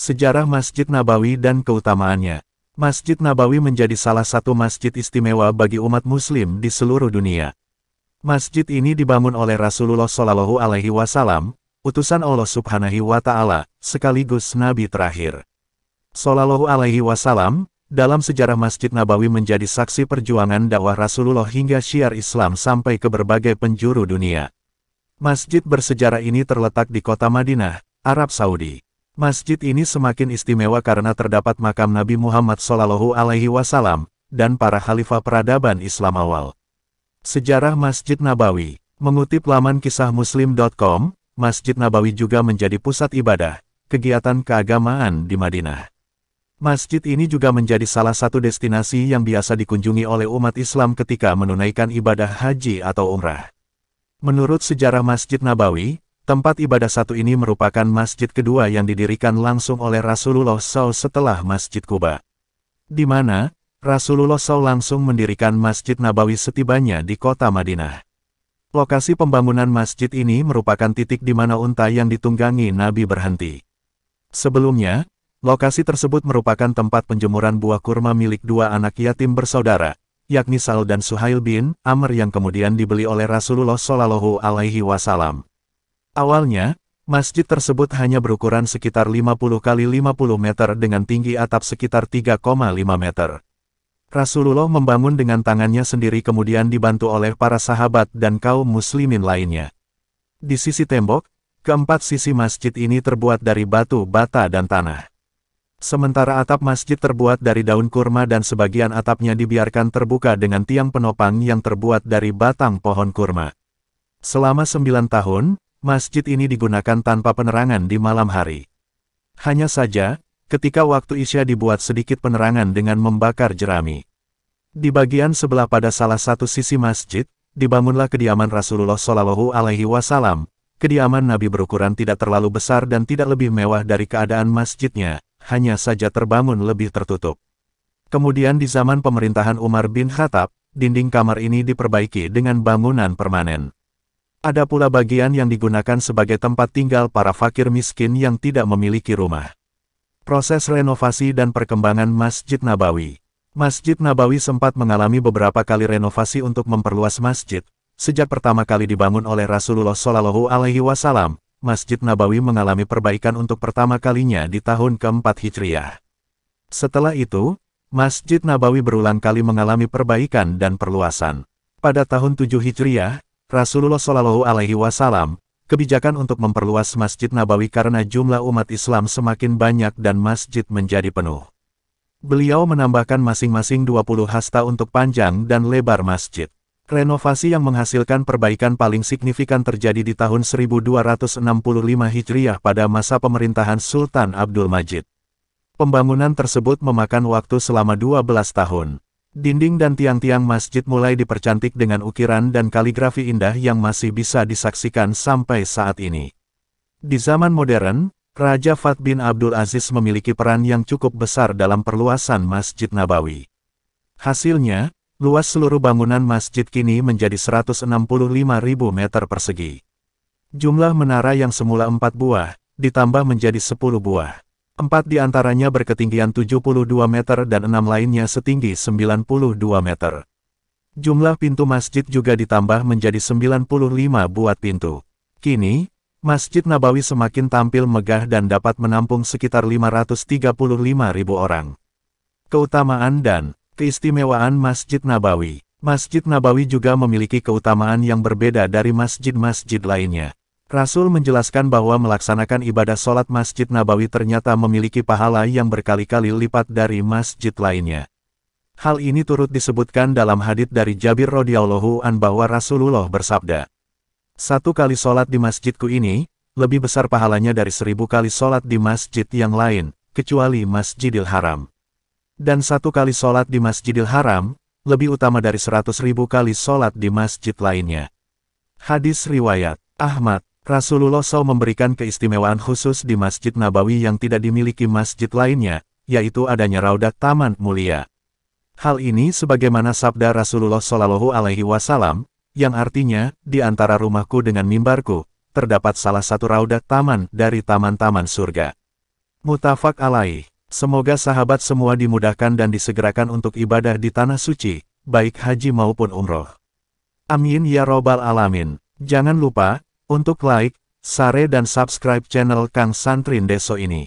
Sejarah Masjid Nabawi dan keutamaannya. Masjid Nabawi menjadi salah satu masjid istimewa bagi umat muslim di seluruh dunia. Masjid ini dibangun oleh Rasulullah Shallallahu Alaihi Wasallam, utusan Allah Subhanahu wa Ta'ala, sekaligus Nabi terakhir. Shallallahu Alaihi Wasallam, dalam sejarah Masjid Nabawi menjadi saksi perjuangan dakwah Rasulullah hingga syiar Islam sampai ke berbagai penjuru dunia. Masjid bersejarah ini terletak di kota Madinah, Arab Saudi. Masjid ini semakin istimewa karena terdapat makam Nabi Muhammad Shallallahu Alaihi Wasallam dan para khalifah peradaban Islam awal. Sejarah Masjid Nabawi. Mengutip laman kisahmuslim.com, Masjid Nabawi juga menjadi pusat ibadah, kegiatan keagamaan di Madinah. Masjid ini juga menjadi salah satu destinasi yang biasa dikunjungi oleh umat Islam ketika menunaikan ibadah haji atau umrah. Menurut sejarah Masjid Nabawi, tempat ibadah satu ini merupakan masjid kedua yang didirikan langsung oleh Rasulullah SAW setelah Masjid Quba, di mana Rasulullah SAW langsung mendirikan Masjid Nabawi setibanya di kota Madinah. Lokasi pembangunan masjid ini merupakan titik di mana unta yang ditunggangi Nabi berhenti. Sebelumnya, lokasi tersebut merupakan tempat penjemuran buah kurma milik dua anak yatim bersaudara, yakni Sal dan Suhail bin Amr yang kemudian dibeli oleh Rasulullah Shallallahu Alaihi Wasallam. Awalnya, masjid tersebut hanya berukuran sekitar 50 kali 50 meter dengan tinggi atap sekitar 3,5 meter. Rasulullah membangun dengan tangannya sendiri kemudian dibantu oleh para sahabat dan kaum muslimin lainnya. Di sisi tembok, keempat sisi masjid ini terbuat dari batu, bata dan tanah. Sementara atap masjid terbuat dari daun kurma dan sebagian atapnya dibiarkan terbuka dengan tiang penopang yang terbuat dari batang pohon kurma. Selama 9 tahun, masjid ini digunakan tanpa penerangan di malam hari. Hanya saja, ketika waktu Isya dibuat sedikit penerangan dengan membakar jerami. Di bagian sebelah pada salah satu sisi masjid, dibangunlah kediaman Rasulullah Shallallahu Alaihi Wasallam. Kediaman Nabi berukuran tidak terlalu besar dan tidak lebih mewah dari keadaan masjidnya, hanya saja terbangun lebih tertutup. Kemudian di zaman pemerintahan Umar bin Khattab, dinding kamar ini diperbaiki dengan bangunan permanen. Ada pula bagian yang digunakan sebagai tempat tinggal para fakir miskin yang tidak memiliki rumah. Proses renovasi dan perkembangan Masjid Nabawi. Masjid Nabawi sempat mengalami beberapa kali renovasi untuk memperluas masjid. Sejak pertama kali dibangun oleh Rasulullah Shallallahu Alaihi Wasallam, Masjid Nabawi mengalami perbaikan untuk pertama kalinya di tahun ke-4 Hijriah. Setelah itu, Masjid Nabawi berulang kali mengalami perbaikan dan perluasan. Pada tahun 7 Hijriah, Rasulullah Shallallahu Alaihi Wasallam, kebijakan untuk memperluas Masjid Nabawi karena jumlah umat Islam semakin banyak dan masjid menjadi penuh. Beliau menambahkan masing-masing 20 hasta untuk panjang dan lebar masjid. Renovasi yang menghasilkan perbaikan paling signifikan terjadi di tahun 1265 Hijriah pada masa pemerintahan Sultan Abdul Majid. Pembangunan tersebut memakan waktu selama 12 tahun. Dinding dan tiang-tiang masjid mulai dipercantik dengan ukiran dan kaligrafi indah yang masih bisa disaksikan sampai saat ini. Di zaman modern, Raja Fahd bin Abdul Aziz memiliki peran yang cukup besar dalam perluasan Masjid Nabawi. Hasilnya, luas seluruh bangunan masjid kini menjadi 165.000 meter persegi. Jumlah menara yang semula 4 buah, ditambah menjadi 10 buah. 4 di antaranya berketinggian 72 meter dan 6 lainnya setinggi 92 meter. Jumlah pintu masjid juga ditambah menjadi 95 buah pintu. Kini, Masjid Nabawi semakin tampil megah dan dapat menampung sekitar 535.000 orang. Keutamaan dan keistimewaan Masjid Nabawi. Masjid Nabawi juga memiliki keutamaan yang berbeda dari masjid-masjid lainnya. Rasul menjelaskan bahwa melaksanakan ibadah sholat Masjid Nabawi ternyata memiliki pahala yang berkali-kali lipat dari masjid lainnya. Hal ini turut disebutkan dalam hadits dari Jabir radhiyallahu an bahwa Rasulullah bersabda, "Satu kali sholat di masjidku ini, lebih besar pahalanya dari 1000 kali sholat di masjid yang lain, kecuali Masjidil Haram. Dan 1 kali sholat di Masjidil Haram, lebih utama dari 100.000 kali sholat di masjid lainnya." Hadis riwayat Ahmad. Rasulullah SAW memberikan keistimewaan khusus di Masjid Nabawi yang tidak dimiliki masjid lainnya, yaitu adanya raudat taman mulia. Hal ini sebagaimana sabda Rasulullah Shallallahu Alaihi Wasallam, yang artinya, di antara rumahku dengan mimbarku, terdapat salah satu raudat taman dari taman-taman surga. Muttafaq alaih. Semoga sahabat semua dimudahkan dan disegerakan untuk ibadah di Tanah Suci, baik haji maupun umroh. Amin ya robbal alamin. Jangan lupa, untuk like, share dan subscribe channel Kang Santrin Deso ini.